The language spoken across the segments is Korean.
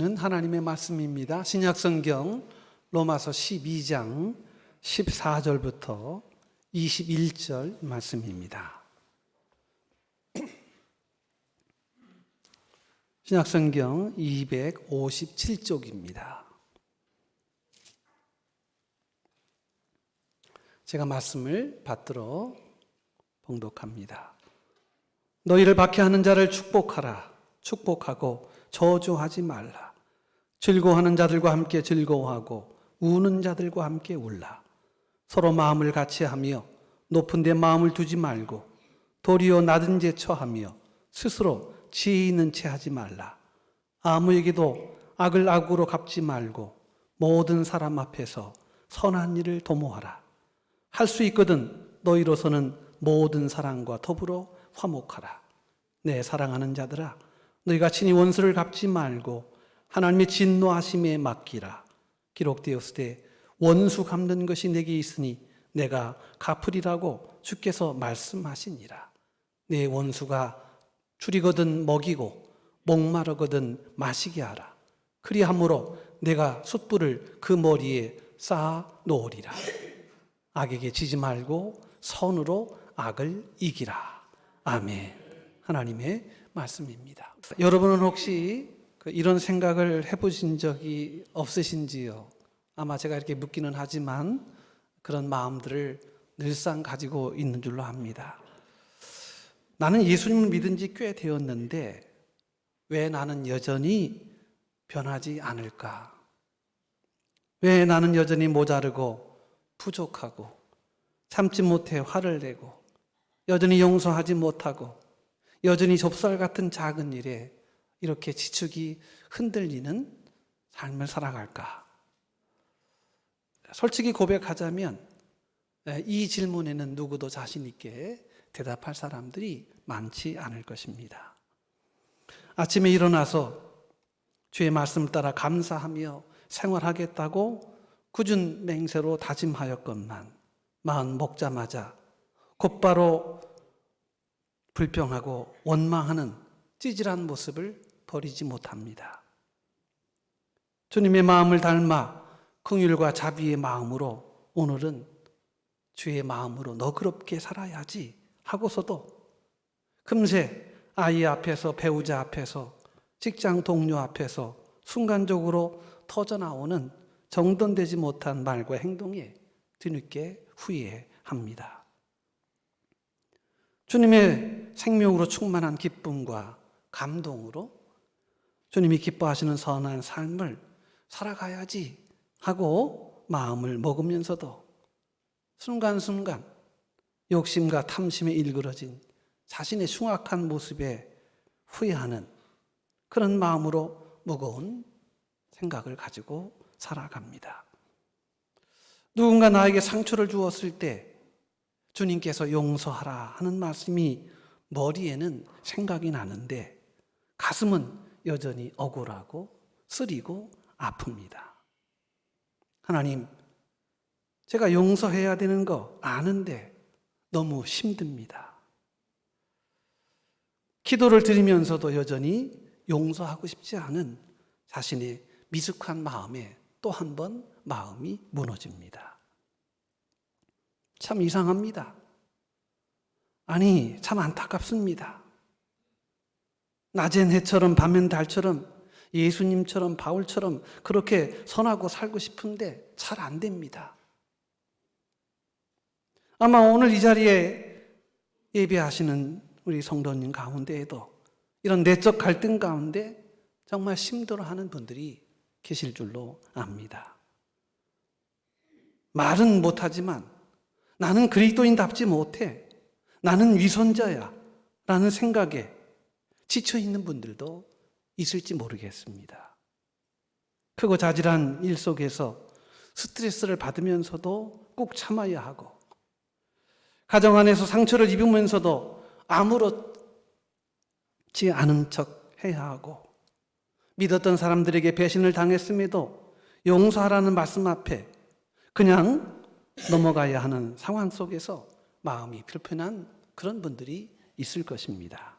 하나님의 말씀입니다. 신약성경 로마서 12장 14절부터 21절 말씀입니다. 신약성경 257쪽입니다. 제가 말씀을 받들어 봉독합니다. 너희를 박해하는 자를 축복하라. 축복하고 저주하지 말라. 즐거워하는 자들과 함께 즐거워하고 우는 자들과 함께 울라. 서로 마음을 같이 하며 높은 데 마음을 두지 말고 도리어 낮은 데 처하며 스스로 지혜 있는 채 하지 말라. 아무에게도 악을 악으로 갚지 말고 모든 사람 앞에서 선한 일을 도모하라. 할 수 있거든 너희로서는 모든 사람과 더불어 화목하라. 내 사랑하는 자들아, 너희가 친히 원수를 갚지 말고 하나님의 진노하심에 맡기라. 기록되었으되 원수 갚는 것이 내게 있으니 내가 갚으리라고 주께서 말씀하시니라. 내 원수가 줄이거든 먹이고 목마르거든 마시게 하라. 그리함으로 내가 숯불을 그 머리에 쌓아 놓으리라. 악에게 지지 말고 선으로 악을 이기라. 아멘. 하나님의 말씀입니다. 여러분은 혹시 이런 생각을 해보신 적이 없으신지요? 아마 제가 이렇게 묻기는 하지만 그런 마음들을 늘상 가지고 있는 줄로 압니다. 나는 예수님을 믿은 지 꽤 되었는데 왜 나는 여전히 변하지 않을까? 왜 나는 여전히 모자르고 부족하고 참지 못해 화를 내고 여전히 용서하지 못하고 여전히 좁쌀 같은 작은 일에 이렇게 지축이 흔들리는 삶을 살아갈까? 솔직히 고백하자면 이 질문에는 누구도 자신 있게 대답할 사람들이 많지 않을 것입니다. 아침에 일어나서 주의 말씀을 따라 감사하며 생활하겠다고 굳은 맹세로 다짐하였건만 마음 먹자마자 곧바로 불평하고 원망하는 찌질한 모습을 버리지 못합니다. 주님의 마음을 닮아 긍휼과 자비의 마음으로 오늘은 주의 마음으로 너그럽게 살아야지 하고서도 금세 아이 앞에서 배우자 앞에서 직장 동료 앞에서 순간적으로 터져나오는 정돈되지 못한 말과 행동에 뒤늦게 후회합니다. 주님의 생명으로 충만한 기쁨과 감동으로 주님이 기뻐하시는 선한 삶을 살아가야지 하고 마음을 먹으면서도 순간순간 욕심과 탐심에 일그러진 자신의 흉악한 모습에 후회하는 그런 마음으로 무거운 생각을 가지고 살아갑니다. 누군가 나에게 상처를 주었을 때 주님께서 용서하라 하는 말씀이 머리에는 생각이 나는데 가슴은 여전히 억울하고 쓰리고 아픕니다. 하나님, 제가 용서해야 되는 거 아는데 너무 힘듭니다. 기도를 드리면서도 여전히 용서하고 싶지 않은 자신의 미숙한 마음에 또 한 번 마음이 무너집니다. 참 이상합니다. 아니, 참 안타깝습니다. 낮엔 해처럼 밤엔 달처럼 예수님처럼 바울처럼 그렇게 선하고 살고 싶은데 잘 안 됩니다. 아마 오늘 이 자리에 예배하시는 우리 성도님 가운데에도 이런 내적 갈등 가운데 정말 힘들어하는 분들이 계실 줄로 압니다. 말은 못하지만 나는 그리스도인답지 못해. 나는 위선자야. 라는 생각에 지쳐있는 분들도 있을지 모르겠습니다. 크고 자질한 일 속에서 스트레스를 받으면서도 꼭 참아야 하고 가정 안에서 상처를 입으면서도 아무렇지 않은 척 해야 하고 믿었던 사람들에게 배신을 당했음에도 용서하라는 말씀 앞에 그냥 넘어가야 하는 상황 속에서 마음이 불편한 그런 분들이 있을 것입니다.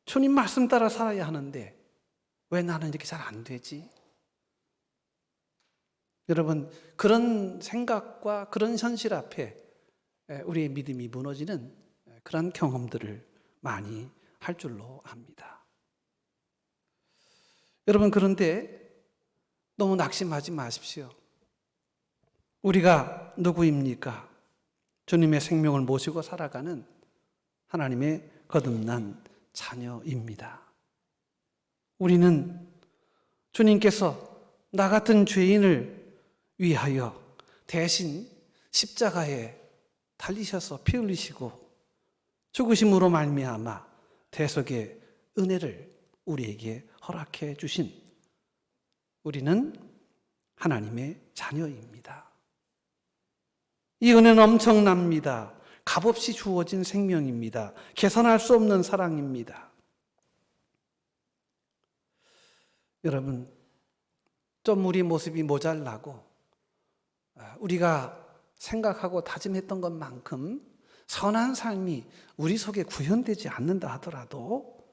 주님 말씀 따라 살아야 하는데 왜 나는 이렇게 잘 안 되지? 여러분, 그런 생각과 그런 현실 앞에 우리의 믿음이 무너지는 그런 경험들을 많이 할 줄로 압니다. 여러분, 그런데 너무 낙심하지 마십시오. 우리가 누구입니까? 주님의 생명을 모시고 살아가는 하나님의 거듭난 자녀입니다. 우리는 주님께서 나 같은 죄인을 위하여 대신 십자가에 달리셔서 피 흘리시고 죽으심으로 말미암아 대속의 은혜를 우리에게 허락해 주신 우리는 하나님의 자녀입니다. 이 은혜는 엄청납니다. 값없이 주어진 생명입니다. 계산할 수 없는 사랑입니다. 여러분, 좀 우리 모습이 모자라고 우리가 생각하고 다짐했던 것만큼 선한 삶이 우리 속에 구현되지 않는다 하더라도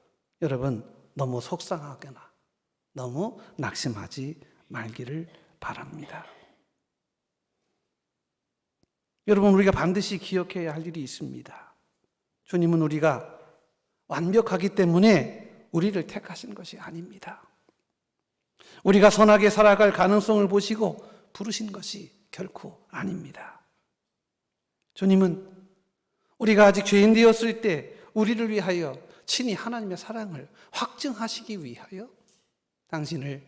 여러분, 너무 속상하거나 너무 낙심하지 말기를 바랍니다. 여러분, 우리가 반드시 기억해야 할 일이 있습니다. 주님은 우리가 완벽하기 때문에 우리를 택하신 것이 아닙니다. 우리가 선하게 살아갈 가능성을 보시고 부르신 것이 결코 아닙니다. 주님은 우리가 아직 죄인 되었을 때 우리를 위하여 친히 하나님의 사랑을 확증하시기 위하여 당신을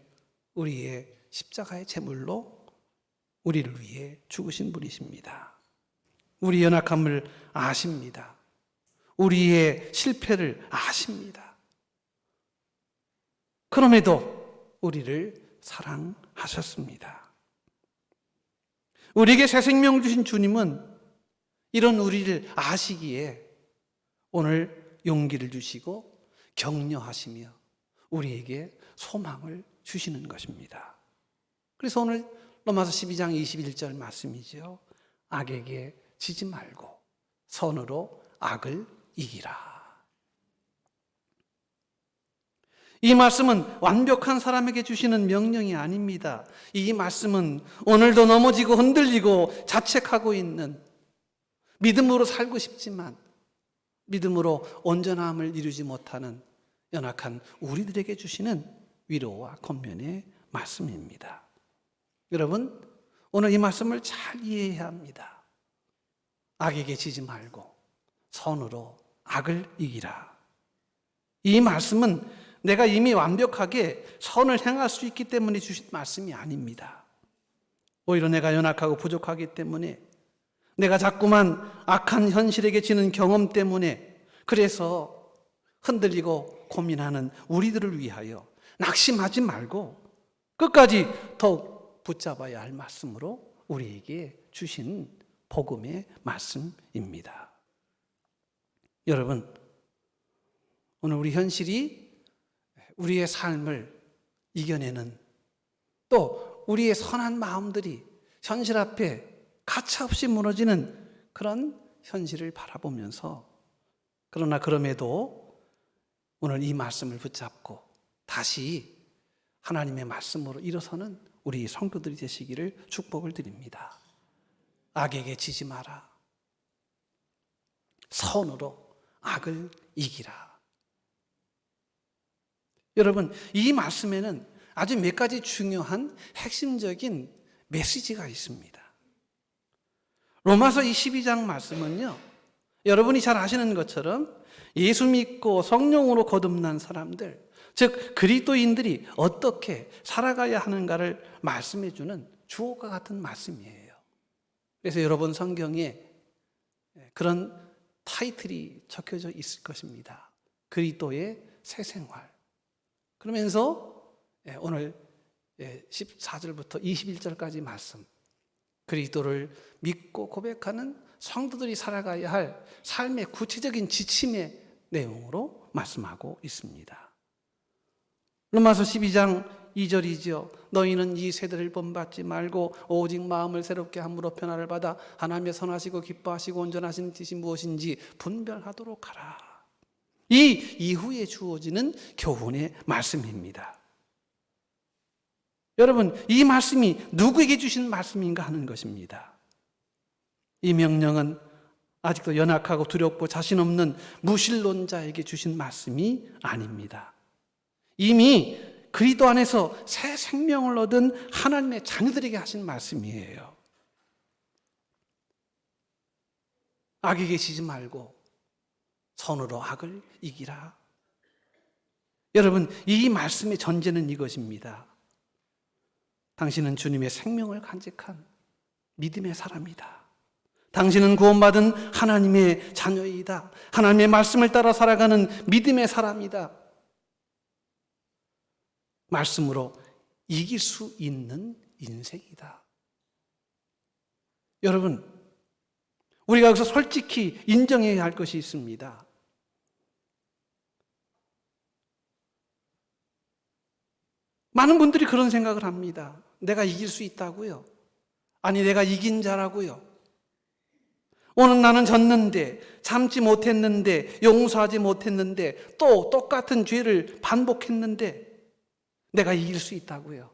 우리의 십자가의 제물로 우리를 위해 죽으신 분이십니다. 우리 연약함을 아십니다. 우리의 실패를 아십니다. 그럼에도 우리를 사랑하셨습니다. 우리에게 새 생명 주신 주님은 이런 우리를 아시기에 오늘 용기를 주시고 격려하시며 우리에게 소망을 주시는 것입니다. 그래서 오늘 로마서 12장 21절 말씀이죠. 악에게 지지 말고 선으로 악을 이기라. 이 말씀은 완벽한 사람에게 주시는 명령이 아닙니다. 이 말씀은 오늘도 넘어지고 흔들리고 자책하고 있는 믿음으로 살고 싶지만 믿음으로 온전함을 이루지 못하는 연약한 우리들에게 주시는 위로와 권면의 말씀입니다. 여러분, 오늘 이 말씀을 잘 이해해야 합니다. 악에게 지지 말고 선으로 악을 이기라. 이 말씀은 내가 이미 완벽하게 선을 행할 수 있기 때문에 주신 말씀이 아닙니다. 오히려 내가 연약하고 부족하기 때문에 내가 자꾸만 악한 현실에게 지는 경험 때문에 그래서 흔들리고 고민하는 우리들을 위하여 낙심하지 말고 끝까지 더욱 붙잡아야 할 말씀으로 우리에게 주신 복음의 말씀입니다. 여러분, 오늘 우리 현실이 우리의 삶을 이겨내는 또 우리의 선한 마음들이 현실 앞에 가차없이 무너지는 그런 현실을 바라보면서 그러나 그럼에도 오늘 이 말씀을 붙잡고 다시 하나님의 말씀으로 일어서는 우리 성도들이 되시기를 축복을 드립니다. 악에게 지지 마라. 선으로 악을 이기라. 여러분, 이 말씀에는 아주 몇 가지 중요한 핵심적인 메시지가 있습니다. 로마서 22장 말씀은요, 여러분이 잘 아시는 것처럼 예수 믿고 성령으로 거듭난 사람들, 즉 그리스도인들이 어떻게 살아가야 하는가를 말씀해 주는 주옥과 같은 말씀이에요. 그래서 여러분 성경에 그런 타이틀이 적혀져 있을 것입니다. 그리스도의 새 생활. 그러면서 오늘 14절부터 21절까지 말씀, 그리스도를 믿고 고백하는 성도들이 살아가야 할 삶의 구체적인 지침의 내용으로 말씀하고 있습니다. 로마서 12장 2절이죠. 너희는 이 세대를 본받지 말고 오직 마음을 새롭게 함으로 변화를 받아 하나님의 선하시고 기뻐하시고 온전하신 뜻이 무엇인지 분별하도록 하라. 이 이후에 주어지는 교훈의 말씀입니다. 여러분, 이 말씀이 누구에게 주신 말씀인가 하는 것입니다. 이 명령은 아직도 연약하고 두렵고 자신 없는 무신론자에게 주신 말씀이 아닙니다. 이미 그리스도 안에서 새 생명을 얻은 하나님의 자녀들에게 하신 말씀이에요. 악에게 지지 말고 선으로 악을 이기라. 여러분, 이 말씀의 전제는 이것입니다. 당신은 주님의 생명을 간직한 믿음의 사람이다. 당신은 구원받은 하나님의 자녀이다. 하나님의 말씀을 따라 살아가는 믿음의 사람이다. 말씀으로 이길 수 있는 인생이다. 여러분, 우리가 여기서 솔직히 인정해야 할 것이 있습니다. 많은 분들이 그런 생각을 합니다. 내가 이길 수 있다고요? 아니, 내가 이긴 자라고요? 오늘 나는 졌는데, 참지 못했는데, 용서하지 못했는데, 또 똑같은 죄를 반복했는데 내가 이길 수 있다고요?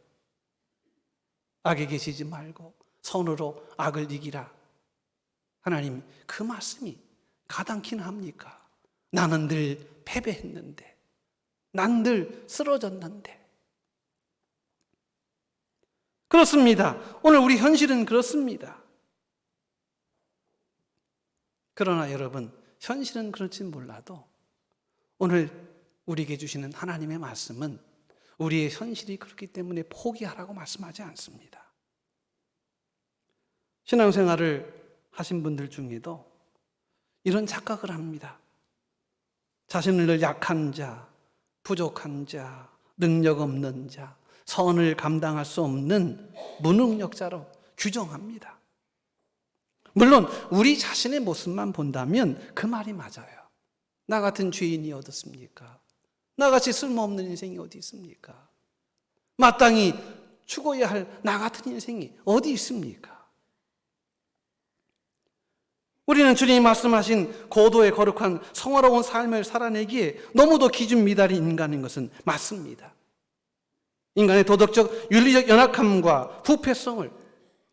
악에게 지지 말고 선으로 악을 이기라. 하나님, 그 말씀이 가당키는 합니까? 나는 늘 패배했는데, 난 늘 쓰러졌는데. 그렇습니다. 오늘 우리 현실은 그렇습니다. 그러나 여러분, 현실은 그렇진 몰라도 오늘 우리에게 주시는 하나님의 말씀은 우리의 현실이 그렇기 때문에 포기하라고 말씀하지 않습니다. 신앙생활을 하신 분들 중에도 이런 착각을 합니다. 자신을 늘 약한 자, 부족한 자, 능력 없는 자, 선을 감당할 수 없는 무능력자로 규정합니다. 물론 우리 자신의 모습만 본다면 그 말이 맞아요. 나 같은 죄인이 어디 있습니까? 나같이 쓸모없는 인생이 어디 있습니까? 마땅히 죽어야 할 나 같은 인생이 어디 있습니까? 우리는 주님이 말씀하신 고도의 거룩한 성화로운 삶을 살아내기에 너무도 기준 미달인 인간인 것은 맞습니다. 인간의 도덕적, 윤리적 연약함과 부패성을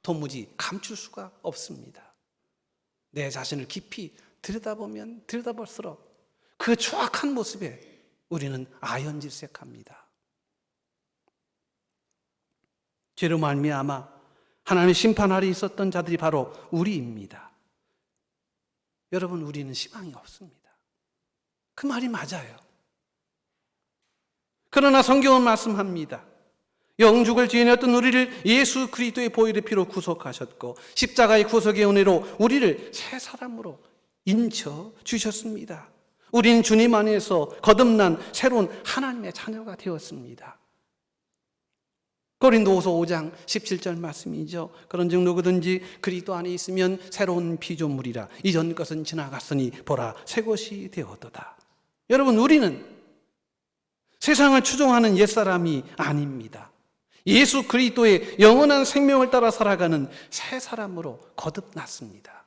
도무지 감출 수가 없습니다. 내 자신을 깊이 들여다보면 들여다볼수록 그 추악한 모습에 우리는 아연질색합니다. 죄로 말미암아 하나님의 심판 아래 있었던 자들이 바로 우리입니다. 여러분, 우리는 희망이 없습니다. 그 말이 맞아요. 그러나 성경은 말씀합니다. 영죽을 죄인이었던 우리를 예수 그리스도의 보혈의 피로 구속하셨고 십자가의 구속의 은혜로 우리를 새 사람으로 인쳐 주셨습니다. 우리는 주님 안에서 거듭난 새로운 하나님의 자녀가 되었습니다. 고린도후서 5장 17절 말씀이죠. 그런즉 누구든지 그리스도 안에 있으면 새로운 피조물이라. 이전 것은 지나갔으니 보라 새 것이 되었도다. 여러분, 우리는 세상을 추종하는 옛사람이 아닙니다. 예수 그리스도의 영원한 생명을 따라 살아가는 새 사람으로 거듭났습니다.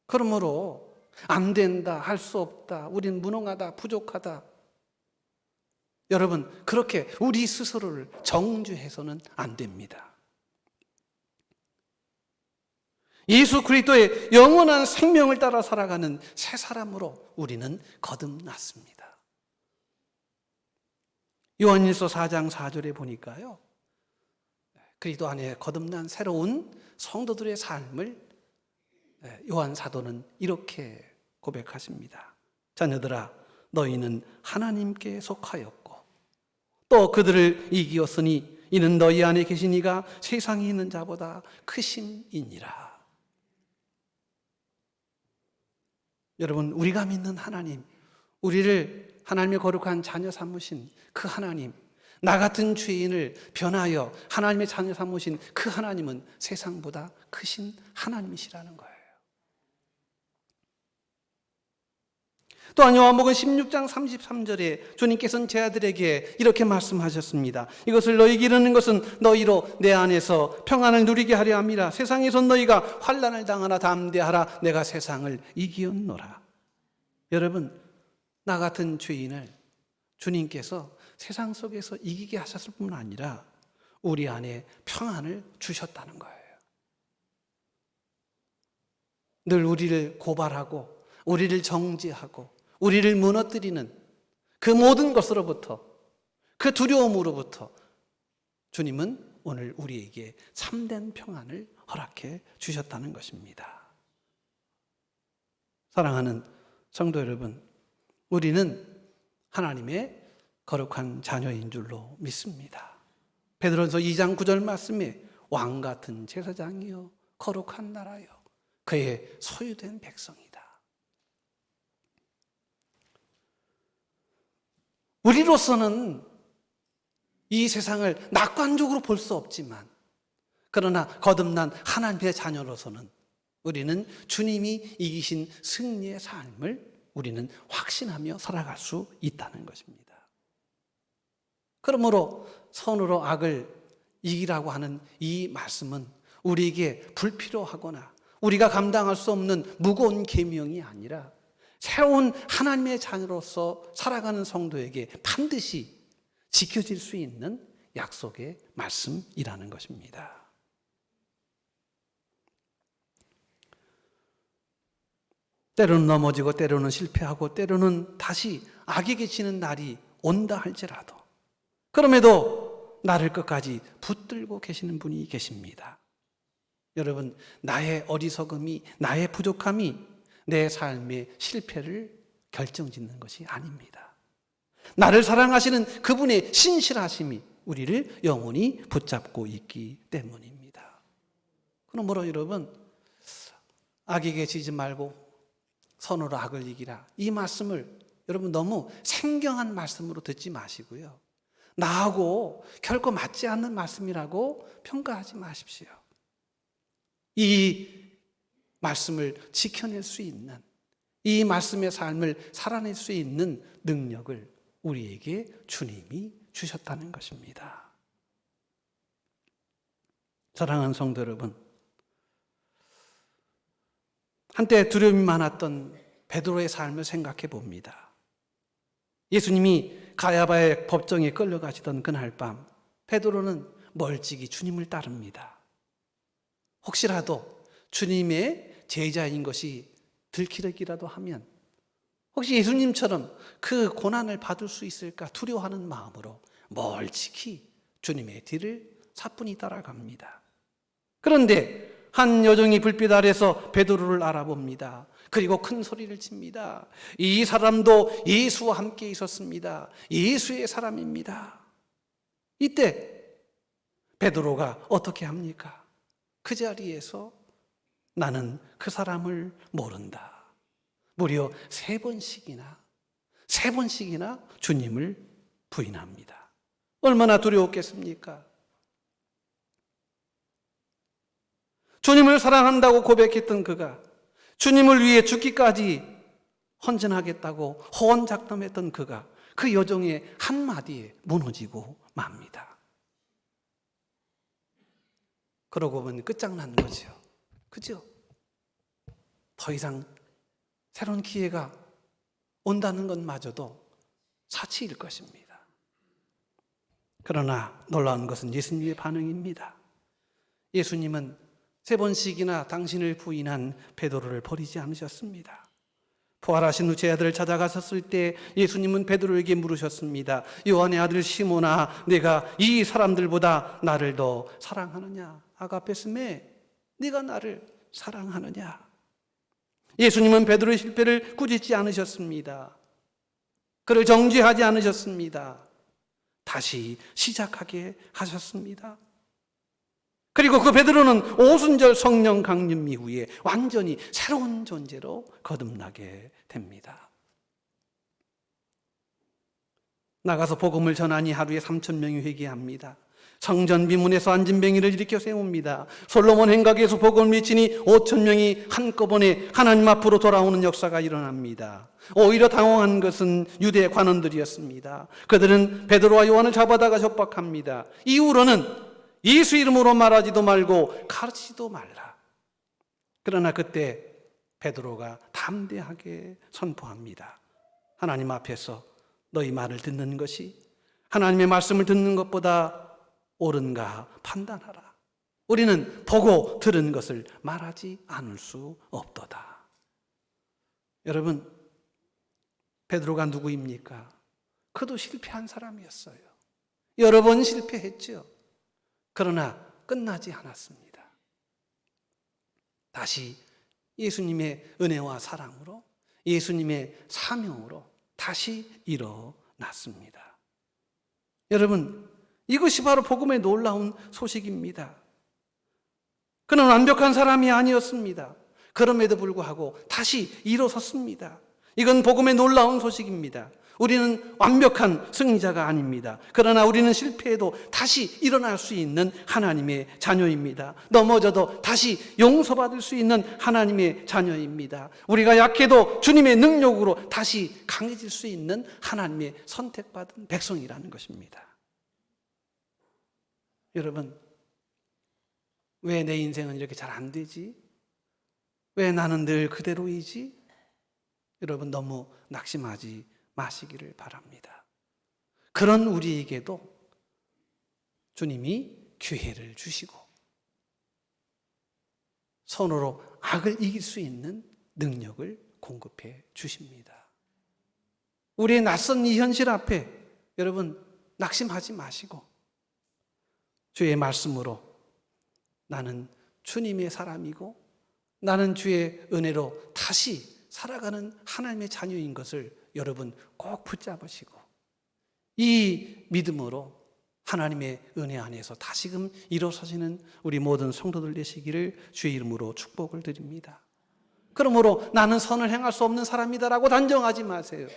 그러므로 안 된다, 할 수 없다, 우린 무능하다, 부족하다. 여러분, 그렇게 우리 스스로를 정죄해서는 안 됩니다. 예수 그리스도의 영원한 생명을 따라 살아가는 새 사람으로 우리는 거듭났습니다. 요한일서 4장 4절에 보니까요, 그리스도 안에 거듭난 새로운 성도들의 삶을 요한 사도는 이렇게 고백하십니다. 자녀들아, 너희는 하나님께 속하였고 또 그들을 이기었으니 이는 너희 안에 계신 이가 세상에 있는 자보다 크심이니라. 여러분, 우리가 믿는 하나님, 우리를 하나님의 거룩한 자녀 삼으신 그 하나님, 나 같은 죄인을 변하여 하나님의 자녀 삼으신 그 하나님은 세상보다 크신 하나님이시라는 거예요. 또한 요한복음 16장 33절에 주님께서는 제 아들에게 이렇게 말씀하셨습니다. 이것을 너희에게 이르는 것은 너희로 내 안에서 평안을 누리게 하려 함이라. 세상에서 너희가 환난을 당하나 담대하라. 내가 세상을 이기었노라. 여러분, 나 같은 죄인을 주님께서 세상 속에서 이기게 하셨을 뿐만 아니라 우리 안에 평안을 주셨다는 거예요. 늘 우리를 고발하고 우리를 정죄하고 우리를 무너뜨리는 그 모든 것으로부터, 그 두려움으로부터 주님은 오늘 우리에게 참된 평안을 허락해 주셨다는 것입니다. 사랑하는 성도 여러분, 우리는 하나님의 거룩한 자녀인 줄로 믿습니다. 베드로전서 2장 9절 말씀에 왕 같은 제사장이요 거룩한 나라요 그의 소유된 백성이다. 우리로서는 이 세상을 낙관적으로 볼 수 없지만, 그러나 거듭난 하나님의 자녀로서는 우리는 주님이 이기신 승리의 삶을 우리는 확신하며 살아갈 수 있다는 것입니다. 그러므로 선으로 악을 이기라고 하는 이 말씀은 우리에게 불필요하거나 우리가 감당할 수 없는 무거운 계명이 아니라 새로운 하나님의 자녀로서 살아가는 성도에게 반드시 지켜질 수 있는 약속의 말씀이라는 것입니다. 때로는 넘어지고 때로는 실패하고 때로는 다시 악에게 지는 날이 온다 할지라도 그럼에도 나를 끝까지 붙들고 계시는 분이 계십니다. 여러분, 나의 어리석음이, 나의 부족함이 내 삶의 실패를 결정짓는 것이 아닙니다. 나를 사랑하시는 그분의 신실하심이 우리를 영원히 붙잡고 있기 때문입니다. 그러므로 여러분, 악에게 지지 말고 선으로 악을 이기라. 이 말씀을 여러분 너무 생경한 말씀으로 듣지 마시고요. 나하고 결코 맞지 않는 말씀이라고 평가하지 마십시오. 이 말씀을 지켜낼 수 있는, 이 말씀의 삶을 살아낼 수 있는 능력을 우리에게 주님이 주셨다는 것입니다. 사랑하는 성도 여러분, 한때 두려움이 많았던 베드로의 삶을 생각해 봅니다. 예수님이 가야바의 법정에 끌려가시던 그날 밤 베드로는 멀찍이 주님을 따릅니다. 혹시라도 주님의 제자인 것이 들키기라도 하면 혹시 예수님처럼 그 고난을 받을 수 있을까 두려워하는 마음으로 멀찍이 주님의 뒤를 사뿐히 따라갑니다. 그런데 한 여종이 불빛 아래서 베드로를 알아봅니다. 그리고 큰 소리를 칩니다. 이 사람도 예수와 함께 있었습니다. 예수의 사람입니다. 이때 베드로가 어떻게 합니까? 그 자리에서 나는 그 사람을 모른다. 무려 세 번씩이나 주님을 부인합니다. 얼마나 두려웠겠습니까? 주님을 사랑한다고 고백했던 그가 주님을 위해 죽기까지 헌신하겠다고 호언작담했던 그가 그 여종의 한마디에 무너지고 맙니다. 그러고 보면 끝장난 거죠. 그죠? 더 이상 새로운 기회가 온다는 것마저도 사치일 것입니다. 그러나 놀라운 것은 예수님의 반응입니다. 예수님은 세 번씩이나 당신을 부인한 베드로를 버리지 않으셨습니다. 부활하신 후 제 아들을 찾아가셨을 때 예수님은 베드로에게 물으셨습니다. 요한의 아들 시몬아, 내가 이 사람들보다 나를 더 사랑하느냐? 아가페스메, 네가 나를 사랑하느냐? 예수님은 베드로의 실패를 꾸짖지 않으셨습니다. 그를 정죄하지 않으셨습니다. 다시 시작하게 하셨습니다. 그리고 그 베드로는 오순절 성령 강림 이후에 완전히 새로운 존재로 거듭나게 됩니다. 나가서 복음을 전하니 하루에 3,000명이 회개합니다. 성전 비문에서 안진뱅이를 일으켜 세웁니다. 솔로몬 행각에서 복음을 미치니 5,000명이 한꺼번에 하나님 앞으로 돌아오는 역사가 일어납니다. 오히려 당황한 것은 유대 관원들이었습니다. 그들은 베드로와 요한을 잡아다가 협박합니다. 이후로는 예수 이름으로 말하지도 말고 가르치지도 말라. 그러나 그때 베드로가 담대하게 선포합니다. 하나님 앞에서 너희 말을 듣는 것이 하나님의 말씀을 듣는 것보다 옳은가 판단하라. 우리는 보고 들은 것을 말하지 않을 수 없도다. 여러분, 베드로가 누구입니까? 그도 실패한 사람이었어요. 여러 번 실패했죠. 그러나 끝나지 않았습니다. 다시 예수님의 은혜와 사랑으로, 예수님의 사명으로 다시 일어났습니다. 여러분, 이것이 바로 복음의 놀라운 소식입니다. 그는 완벽한 사람이 아니었습니다. 그럼에도 불구하고 다시 일어섰습니다. 이건 복음의 놀라운 소식입니다. 우리는 완벽한 승리자가 아닙니다. 그러나 우리는 실패해도 다시 일어날 수 있는 하나님의 자녀입니다. 넘어져도 다시 용서받을 수 있는 하나님의 자녀입니다. 우리가 약해도 주님의 능력으로 다시 강해질 수 있는 하나님의 선택받은 백성이라는 것입니다. 여러분, 왜 내 인생은 이렇게 잘 안 되지? 왜 나는 늘 그대로이지? 여러분, 너무 낙심하지 마시기를 바랍니다. 그런 우리에게도 주님이 기회를 주시고 선으로 악을 이길 수 있는 능력을 공급해 주십니다. 우리의 낯선 이 현실 앞에 여러분 낙심하지 마시고 주의 말씀으로 나는 주님의 사람이고 나는 주의 은혜로 다시 살아가는 하나님의 자녀인 것을 여러분 꼭 붙잡으시고 이 믿음으로 하나님의 은혜 안에서 다시금 일어서시는 우리 모든 성도들 되시기를 주의 이름으로 축복을 드립니다. 그러므로 나는 선을 행할 수 없는 사람이다라고 단정하지 마세요.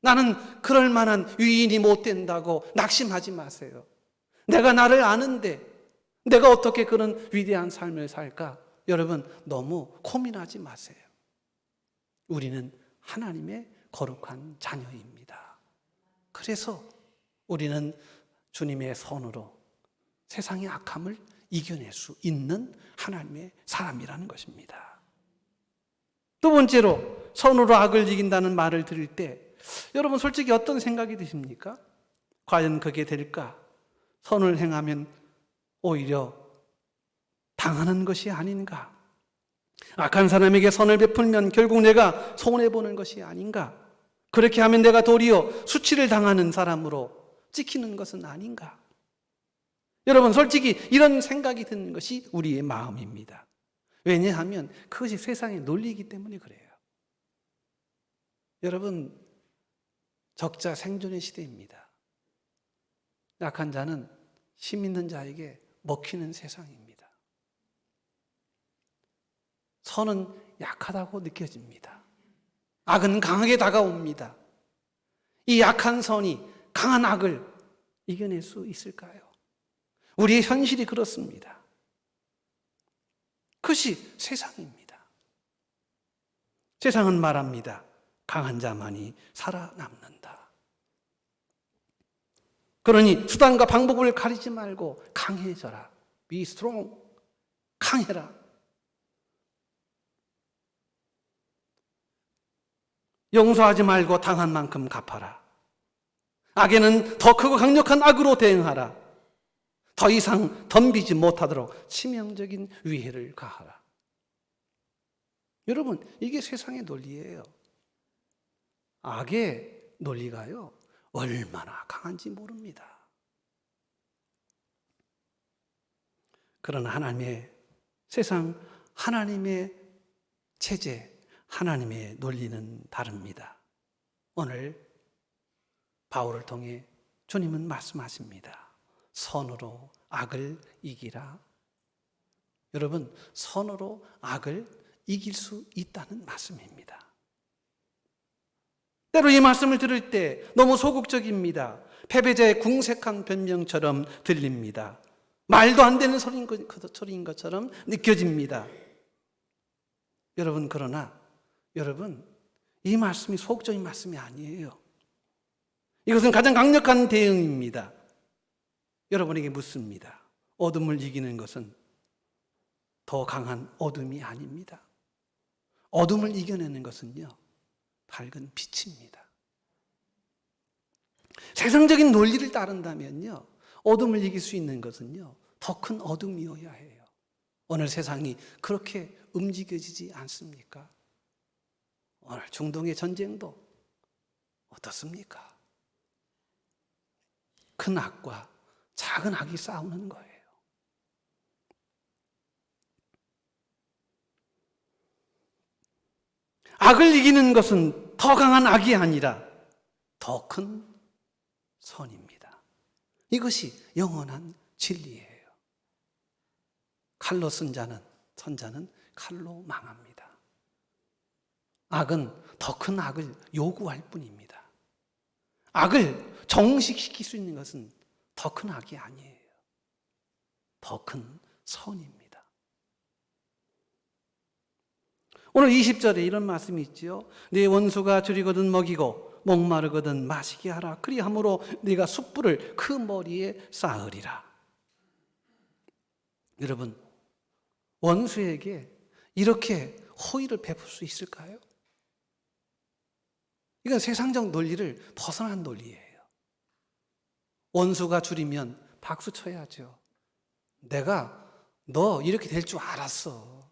나는 그럴 만한 유인이 못 된다고 낙심하지 마세요. 내가 나를 아는데 내가 어떻게 그런 위대한 삶을 살까? 여러분 너무 고민하지 마세요. 우리는 하나님의 거룩한 자녀입니다. 그래서 우리는 주님의 손으로 세상의 악함을 이겨낼 수 있는 하나님의 사람이라는 것입니다. 두 번째로 손으로 악을 이긴다는 말을 들을 때 여러분 솔직히 어떤 생각이 드십니까? 과연 그게 될까? 선을 행하면 오히려 당하는 것이 아닌가? 악한 사람에게 선을 베풀면 결국 내가 손해보는 것이 아닌가? 그렇게 하면 내가 도리어 수치를 당하는 사람으로 찍히는 것은 아닌가? 여러분 솔직히 이런 생각이 드는 것이 우리의 마음입니다. 왜냐하면 그것이 세상의 논리이기 때문에 그래요. 여러분 적자 생존의 시대입니다. 약한 자는 힘 있는 자에게 먹히는 세상입니다. 선은 약하다고 느껴집니다. 악은 강하게 다가옵니다. 이 약한 선이 강한 악을 이겨낼 수 있을까요? 우리의 현실이 그렇습니다. 그것이 세상입니다. 세상은 말합니다. 강한 자만이 살아남는다. 그러니 수단과 방법을 가리지 말고 강해져라. Be strong. 강해라. 용서하지 말고 당한 만큼 갚아라. 악에는 더 크고 강력한 악으로 대응하라. 더 이상 덤비지 못하도록 치명적인 위해를 가하라. 여러분, 이게 세상의 논리예요. 악의 논리가요, 얼마나 강한지 모릅니다. 그러나 하나님의 세상, 하나님의 체제, 하나님의 논리는 다릅니다. 오늘 바울을 통해 주님은 말씀하십니다. 선으로 악을 이기라. 여러분, 선으로 악을 이길 수 있다는 말씀입니다. 때로 이 말씀을 들을 때 너무 소극적입니다. 패배자의 궁색한 변명처럼 들립니다. 말도 안 되는 소리인 것처럼 느껴집니다. 여러분, 그러나 여러분, 이 말씀이 소극적인 말씀이 아니에요. 이것은 가장 강력한 대응입니다. 여러분에게 묻습니다. 어둠을 이기는 것은 더 강한 어둠이 아닙니다. 어둠을 이겨내는 것은요, 밝은 빛입니다. 세상적인 논리를 따른다면요, 어둠을 이길 수 있는 것은요, 더 큰 어둠이어야 해요. 오늘 세상이 그렇게 움직여지지 않습니까? 오늘 중동의 전쟁도 어떻습니까? 큰 악과 작은 악이 싸우는 거예요. 악을 이기는 것은 더 강한 악이 아니라 더 큰 선입니다. 이것이 영원한 진리예요. 칼로 선자는 칼로 망합니다. 악은 더 큰 악을 요구할 뿐입니다. 악을 정식시킬 수 있는 것은 더 큰 악이 아니에요. 더 큰 선입니다. 오늘 20절에 이런 말씀이 있지요. 네 원수가 줄이거든 먹이고 목마르거든 마시게 하라. 그리함으로 네가 숯불을 그 머리에 쌓으리라. 여러분, 원수에게 이렇게 호의를 베풀 수 있을까요? 이건 세상적 논리를 벗어난 논리예요. 원수가 줄이면 박수 쳐야죠. 내가 너 이렇게 될 줄 알았어.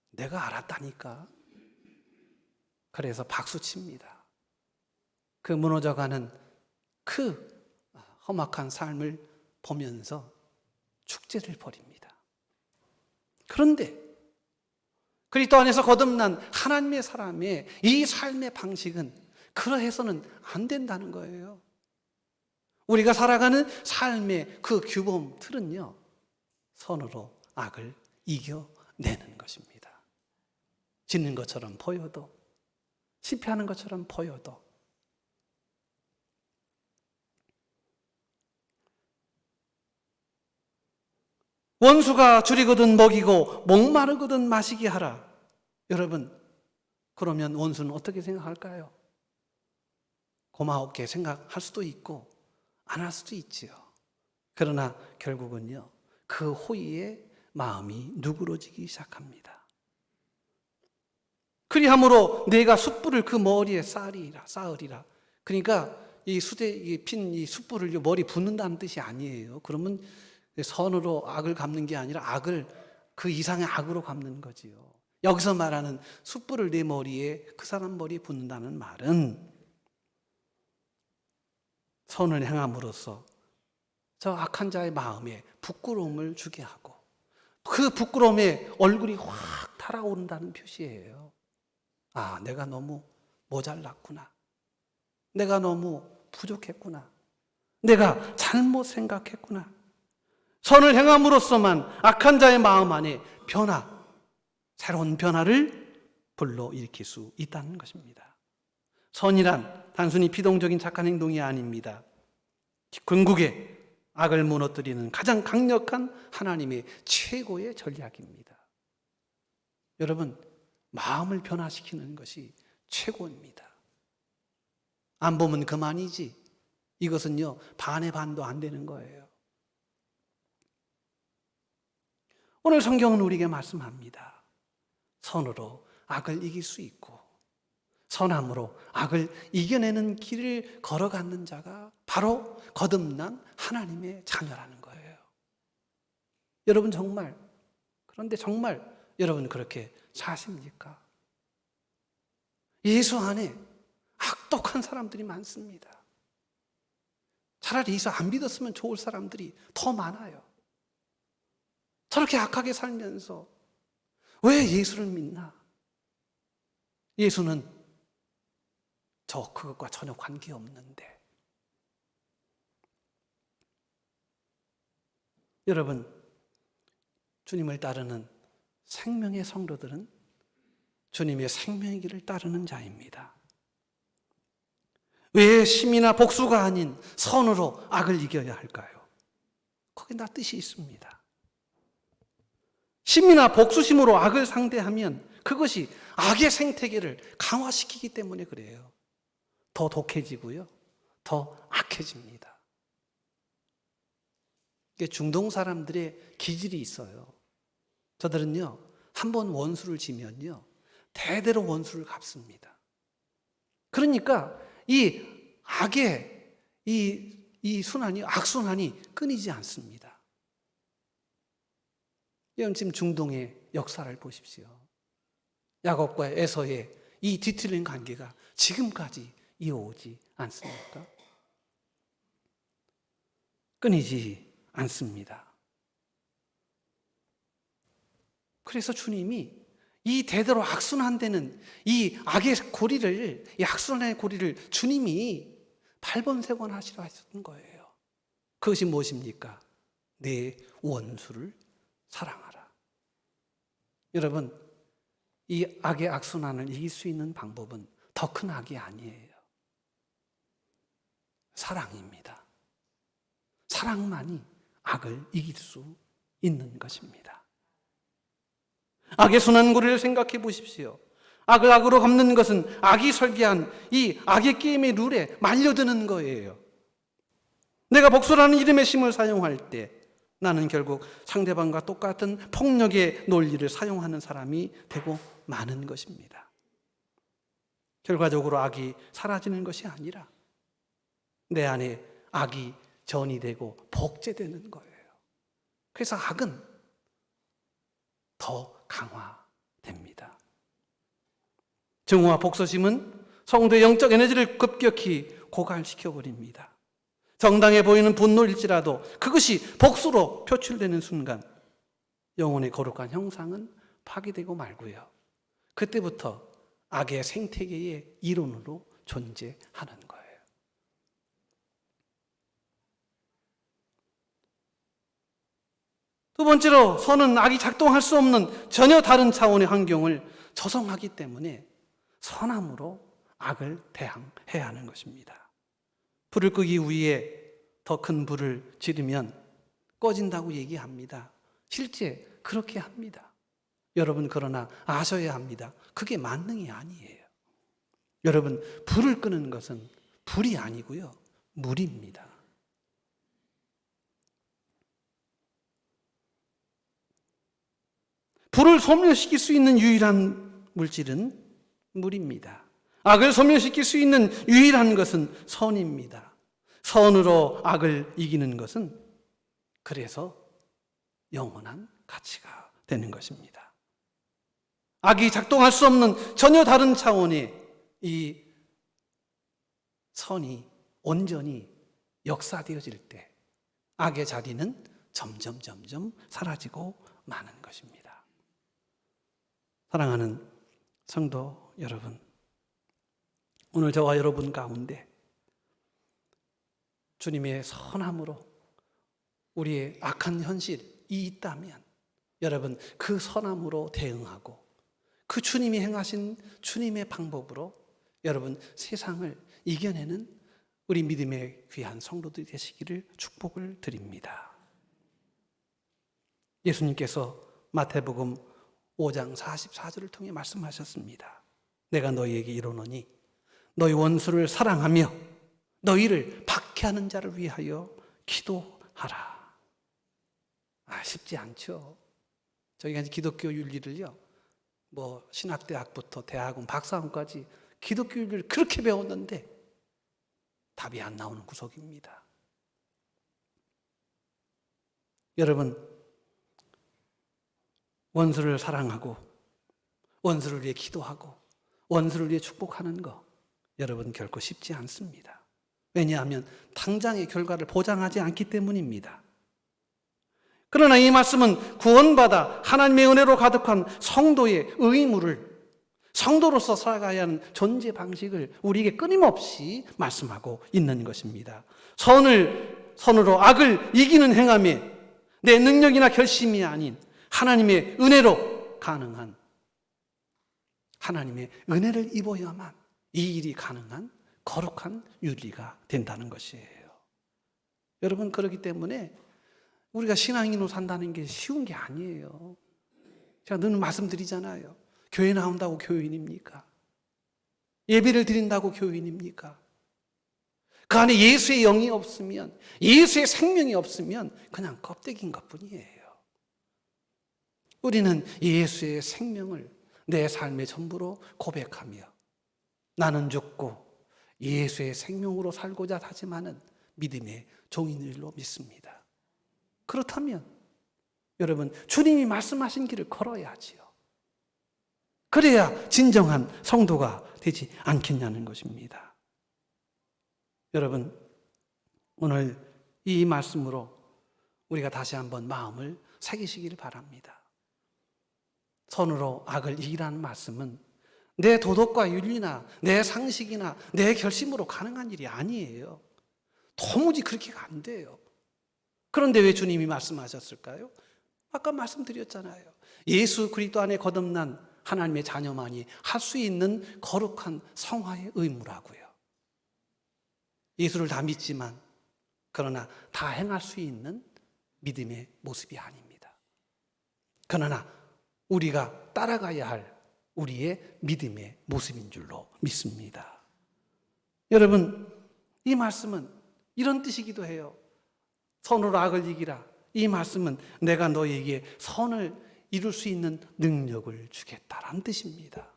내가 알았다니까. 그래서 박수 칩니다. 그 무너져가는 그 험악한 삶을 보면서 축제를 벌입니다. 그런데 그리스도 안에서 거듭난 하나님의 사람의 이 삶의 방식은 그러해서는 안 된다는 거예요. 우리가 살아가는 삶의 그 규범 틀은요, 선으로 악을 이겨내는 것입니다. 짓는 것처럼 보여도, 실패하는 것처럼 보여도, 원수가 줄이거든 먹이고 목마르거든 마시게 하라. 여러분, 그러면 원수는 어떻게 생각할까요? 고마웠게 생각할 수도 있고 안 할 수도 있지요. 그러나 결국은요, 그 호의의 마음이 누그러지기 시작합니다. 그리함으로 내가 숯불을 그 머리에 쌓으리라. 그러니까 이 숯불을 머리 붓는다는 뜻이 아니에요. 그러면 선으로 악을 갚는 게 아니라 악을 그 이상의 악으로 갚는 거지요. 여기서 말하는 숯불을 내 머리에, 그 사람 머리에 붓는다는 말은 선을 행함으로써 저 악한 자의 마음에 부끄러움을 주게 하고 그 부끄러움에 얼굴이 확 달아오른다는 표시예요. 아, 내가 너무 모자랐구나. 내가 너무 부족했구나. 내가 잘못 생각했구나. 선을 행함으로써만 악한 자의 마음 안에 새로운 변화를 불러일으킬 수 있다는 것입니다. 선이란 단순히 비동적인 착한 행동이 아닙니다. 궁극에 악을 무너뜨리는 가장 강력한 하나님의 최고의 전략입니다. 여러분, 마음을 변화시키는 것이 최고입니다. 안 보면 그만이지. 이것은요, 반의 반도 안 되는 거예요. 오늘 성경은 우리에게 말씀합니다. 선으로 악을 이길 수 있고 선함으로 악을 이겨내는 길을 걸어가는 자가 바로 거듭난 하나님의 자녀라는 거예요. 여러분 그런데 정말 여러분 그렇게 사십니까? 예수 안에 악독한 사람들이 많습니다. 차라리 예수 안 믿었으면 좋을 사람들이 더 많아요. 저렇게 악하게 살면서 왜 예수를 믿나? 예수는 그것과 전혀 관계없는데. 여러분, 주님을 따르는 생명의 성도들은 주님의 생명의 길을 따르는 자입니다. 왜 심이나 복수가 아닌 선으로 악을 이겨야 할까요? 거기 다 뜻이 있습니다. 심이나 복수심으로 악을 상대하면 그것이 악의 생태계를 강화시키기 때문에 그래요. 더 독해지고요. 더 악해집니다. 이게 중동 사람들의 기질이 있어요. 저들은요, 한번 원수를 지면요, 대대로 원수를 갚습니다. 그러니까 이 악의 이 이 순환이, 악순환이 끊이지 않습니다. 여러분, 지금 중동의 역사를 보십시오. 야곱과 에서의 이 뒤틀린 관계가 지금까지 이어오지 않습니까? 끊이지 않습니다. 그래서 주님이 이 대대로 악순환되는 이 악의 고리를, 이 악순환의 고리를 주님이 발본색원하시려 하셨던 거예요. 그것이 무엇입니까? 내 원수를 사랑하라. 여러분, 이 악의 악순환을 이길 수 있는 방법은 더 큰 악이 아니에요. 사랑입니다. 사랑만이 악을 이길 수 있는 것입니다. 악의 순환고리를 생각해 보십시오. 악을 악으로 갚는 것은 악이 설계한 이 악의 게임의 룰에 말려드는 거예요. 내가 복수라는 이름의 힘을 사용할 때 나는 결국 상대방과 똑같은 폭력의 논리를 사용하는 사람이 되고 마는 것입니다. 결과적으로 악이 사라지는 것이 아니라 내 안에 악이 전이 되고 복제되는 거예요. 그래서 악은 더 강화됩니다. 증오와 복수심은 성도의 영적 에너지를 급격히 고갈시켜버립니다. 정당해 보이는 분노일지라도 그것이 복수로 표출되는 순간 영혼의 거룩한 형상은 파괴되고 말고요. 그때부터 악의 생태계의 이론으로 존재하는 거예요. 두 번째로, 선은 악이 작동할 수 없는 전혀 다른 차원의 환경을 조성하기 때문에 선함으로 악을 대항해야 하는 것입니다. 불을 끄기 위해 더 큰 불을 지르면 꺼진다고 얘기합니다. 실제 그렇게 합니다. 여러분, 그러나 아셔야 합니다. 그게 만능이 아니에요. 여러분, 불을 끄는 것은 불이 아니고요, 물입니다. 불을 소멸시킬 수 있는 유일한 물질은 물입니다. 악을 소멸시킬 수 있는 유일한 것은 선입니다. 선으로 악을 이기는 것은 그래서 영원한 가치가 되는 것입니다. 악이 작동할 수 없는 전혀 다른 차원의 이 선이 온전히 역사되어질 때 악의 자리는 점점 사라지고 마는 것입니다. 사랑하는 성도 여러분, 오늘 저와 여러분 가운데 주님의 선함으로 우리의 악한 현실이 있다면 여러분, 그 선함으로 대응하고 그 주님이 행하신 주님의 방법으로 여러분 세상을 이겨내는 우리 믿음의 귀한 성도들이 되시기를 축복을 드립니다. 예수님께서 마태복음 5장 44절을 통해 말씀하셨습니다. 내가 너희에게 이르노니 너희 원수를 사랑하며 너희를 박해하는 자를 위하여 기도하라. 쉽지 않죠. 저희가 이제 기독교 윤리를요, 신학대학부터 대학원, 박사학원까지 기독교 윤리를 그렇게 배웠는데 답이 안 나오는 구석입니다. 여러분, 원수를 사랑하고 원수를 위해 기도하고 원수를 위해 축복하는 거 여러분 결코 쉽지 않습니다. 왜냐하면 당장의 결과를 보장하지 않기 때문입니다. 그러나 이 말씀은 구원받아 하나님의 은혜로 가득한 성도의 의무를, 성도로서 살아가야 하는 존재 방식을 우리에게 끊임없이 말씀하고 있는 것입니다. 선으로 악을 이기는 행함에 내 능력이나 결심이 아닌 하나님의 은혜로 가능한, 하나님의 은혜를 입어야만 이 일이 가능한 거룩한 윤리가 된다는 것이에요. 여러분, 그렇기 때문에 우리가 신앙인으로 산다는 게 쉬운 게 아니에요. 제가 늘 말씀드리잖아요. 교회 나온다고 교인입니까? 예배를 드린다고 교인입니까? 그 안에 예수의 영이 없으면, 예수의 생명이 없으면 그냥 껍데기인 것뿐이에요. 우리는 예수의 생명을 내 삶의 전부로 고백하며 나는 죽고 예수의 생명으로 살고자 하지만은 믿음의 종인 줄로 믿습니다. 그렇다면 여러분, 주님이 말씀하신 길을 걸어야지요. 그래야 진정한 성도가 되지 않겠냐는 것입니다. 여러분, 오늘 이 말씀으로 우리가 다시 한번 마음을 새기시기를 바랍니다. 선으로 악을 이기라는 말씀은 내 도덕과 윤리나 내 상식이나 내 결심으로 가능한 일이 아니에요. 도무지 그렇게가 안 돼요. 그런데 왜 주님이 말씀하셨을까요? 아까 말씀드렸잖아요. 예수 그리스도 안에 거듭난 하나님의 자녀만이 할 수 있는 거룩한 성화의 의무라고요. 예수를 다 믿지만 그러나 다 행할 수 있는 믿음의 모습이 아닙니다. 그러나 우리가 따라가야 할 우리의 믿음의 모습인 줄로 믿습니다. 여러분, 이 말씀은 이런 뜻이기도 해요. 선으로 악을 이기라. 이 말씀은 내가 너에게 선을 이룰 수 있는 능력을 주겠다라는 뜻입니다.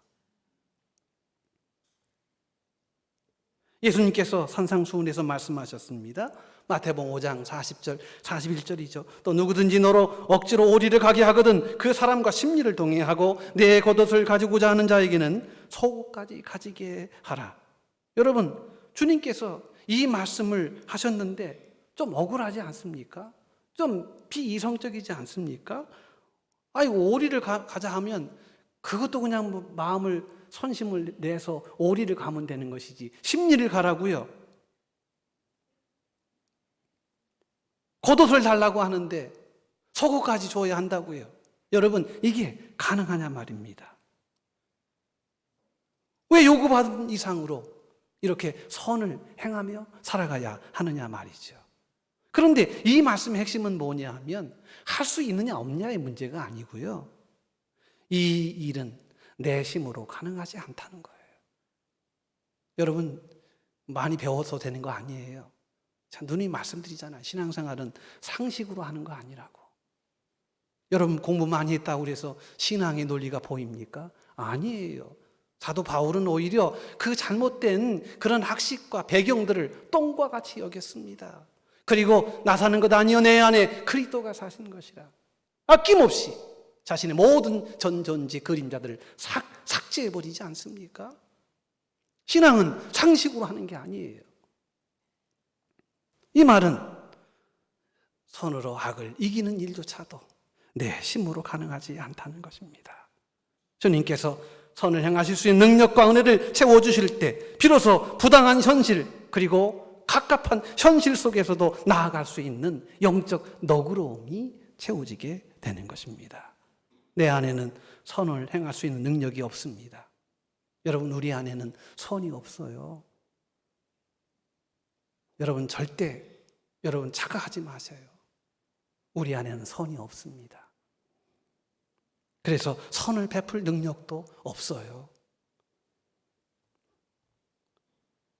예수님께서 산상수훈에서 말씀하셨습니다. 마태복음 5장 40절, 41절이죠. 또 누구든지 너로 억지로 오리를 가게 하거든 그 사람과 심리를 동의하고 내 겉옷을 가지고자 하는 자에게는 속옷까지 가지게 하라. 여러분, 주님께서 이 말씀을 하셨는데 좀 억울하지 않습니까? 좀 비이성적이지 않습니까? 아이고, 오리를 가자 하면 그것도 그냥 뭐 마음을 선심을 내서 오리를 가면 되는 것이지 심리를 가라고요. 겉옷을 달라고 하는데 속옷까지 줘야 한다고요. 여러분, 이게 가능하냐 말입니다. 왜 요구받은 이상으로 이렇게 선을 행하며 살아가야 하느냐 말이죠. 그런데 이 말씀의 핵심은 뭐냐 하면 할 수 있느냐 없냐의 문제가 아니고요. 이 일은 내 힘으로 가능하지 않다는 거예요. 여러분, 많이 배워서 되는 거 아니에요. 자, 누님이 말씀드리잖아요. 신앙생활은 상식으로 하는 거 아니라고. 여러분, 공부 많이 했다고 그래서 신앙의 논리가 보입니까? 아니에요. 사도 바울은 오히려 그 잘못된 그런 학식과 배경들을 똥과 같이 여겼습니다. 그리고 나 사는 것 아니요 내 안에 그리스도가 사신 것이라 아낌없이 자신의 모든 전존재 그림자들을 삭제해버리지 않습니까? 신앙은 상식으로 하는 게 아니에요. 이 말은 선으로 악을 이기는 일조차도 내 힘으로 가능하지 않다는 것입니다. 주님께서 선을 행하실 수 있는 능력과 은혜를 채워주실 때 비로소 부당한 현실 그리고 갑갑한 현실 속에서도 나아갈 수 있는 영적 너그러움이 채워지게 되는 것입니다. 내 안에는 선을 행할 수 있는 능력이 없습니다. 여러분, 우리 안에는 선이 없어요. 여러분, 절대 여러분 착각하지 마세요. 우리 안에는 선이 없습니다. 그래서 선을 베풀 능력도 없어요.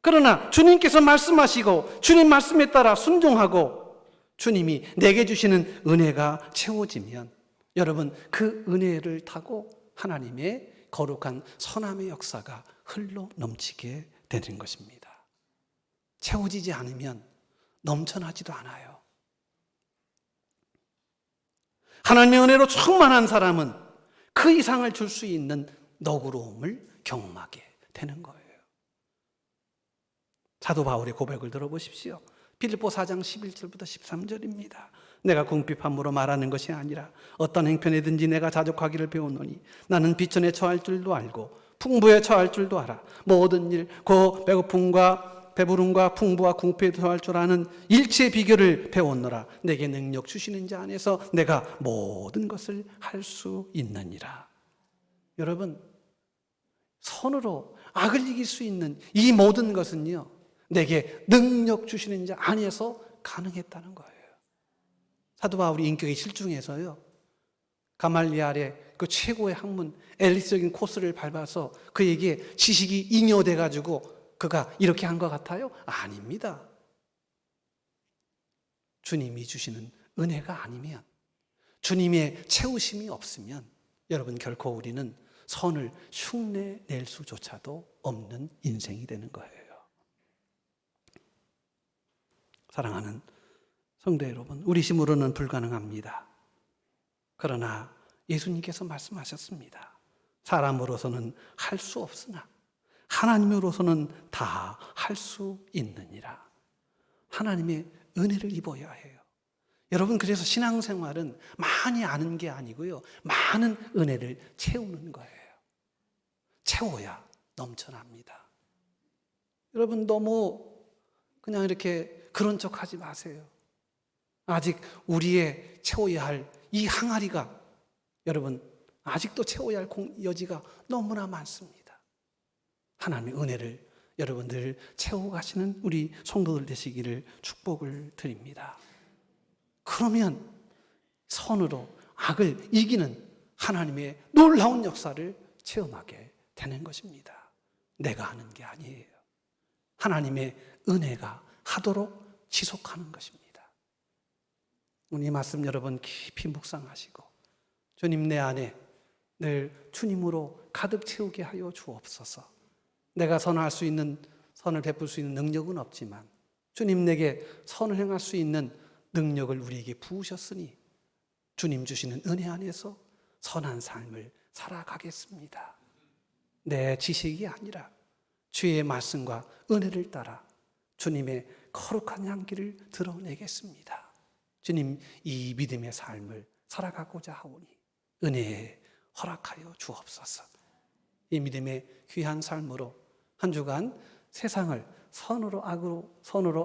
그러나 주님께서 말씀하시고 주님 말씀에 따라 순종하고 주님이 내게 주시는 은혜가 채워지면 여러분, 그 은혜를 타고 하나님의 거룩한 선함의 역사가 흘러 넘치게 되는 것입니다. 채워지지 않으면 넘쳐나지도 않아요. 하나님의 은혜로 충만한 사람은 그 이상을 줄 수 있는 너그러움을 경험하게 되는 거예요. 사도 바울의 고백을 들어보십시오. 빌립보 4장 11절부터 13절입니다. 내가 궁핍함으로 말하는 것이 아니라 어떤 행편에든지 내가 자족하기를 배우노니 나는 비천에 처할 줄도 알고 풍부에 처할 줄도 알아. 모든 일, 곧 배고픔과 배부름과 풍부와 궁핍에 처할 줄 아는 일체의 비결을 배웠노라. 내게 능력 주시는 자 안에서 내가 모든 것을 할 수 있느니라. 여러분, 선으로 악을 이길 수 있는 이 모든 것은요, 내게 능력 주시는 자 안에서 가능했다는 거예요. 사도 바울이 인격의 실중에서요, 가말리알의 그 최고의 학문, 엘리트적인 코스를 밟아서 그에게 지식이 잉여돼 가지고 그가 이렇게 한 것 같아요? 아닙니다. 주님이 주시는 은혜가 아니면, 주님의 채우심이 없으면 여러분, 결코 우리는 선을 흉내낼 수조차도 없는 인생이 되는 거예요. 사랑하는 성도 여러분, 우리 힘으로는 불가능합니다. 그러나 예수님께서 말씀하셨습니다. 사람으로서는 할 수 없으나 하나님으로서는 다 할 수 있느니라. 하나님의 은혜를 입어야 해요. 여러분, 그래서 신앙생활은 많이 아는 게 아니고요, 많은 은혜를 채우는 거예요. 채워야 넘쳐납니다. 여러분, 너무 그냥 이렇게 그런 척 하지 마세요. 아직 우리의 채워야 할 이 항아리가, 여러분, 아직도 채워야 할 여지가 너무나 많습니다. 하나님의 은혜를 여러분들 채우고 가시는 우리 성도들 되시기를 축복을 드립니다. 그러면 선으로 악을 이기는 하나님의 놀라운 역사를 체험하게 되는 것입니다. 내가 하는 게 아니에요. 하나님의 은혜가 하도록 지속하는 것입니다. 오늘 이 말씀 여러분 깊이 묵상하시고, 주님, 내 안에 늘 주님으로 가득 채우게 하여 주옵소서. 내가 선할 수 있는, 선을 베풀 수 있는 능력은 없지만 주님, 내게 선을 행할 수 있는 능력을 우리에게 부으셨으니 주님 주시는 은혜 안에서 선한 삶을 살아가겠습니다. 내 지식이 아니라 주의 말씀과 은혜를 따라 주님의 거룩한 향기를 드러내겠습니다. 주님, 이 믿음의 삶을 살아가고자 하오니 은혜에 허락하여 주옵소서. 이 믿음의 귀한 삶으로 한 주간 세상을 선으로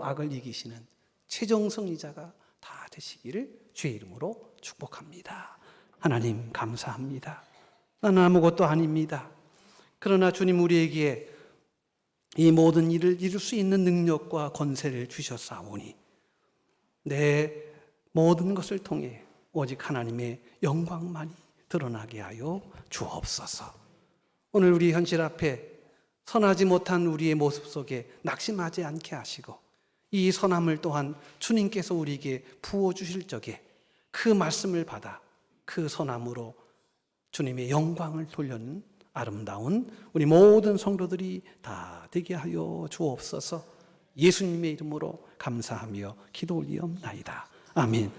악을 이기시는 최종 승리자가 다 되시기를 주의 이름으로 축복합니다. 하나님, 감사합니다. 나는 아무것도 아닙니다. 그러나 주님, 우리에게 이 모든 일을 이룰 수 있는 능력과 권세를 주셨사오니 내 모든 것을 통해 오직 하나님의 영광만이 드러나게 하여 주옵소서. 오늘 우리 현실 앞에 선하지 못한 우리의 모습 속에 낙심하지 않게 하시고, 이 선함을 또한 주님께서 우리에게 부어주실 적에 그 말씀을 받아 그 선함으로 주님의 영광을 돌려는 아름다운 우리 모든 성도들이 다 되게 하여 주옵소서. 예수님의 이름으로 감사하며 기도 올리옵나이다. 아멘.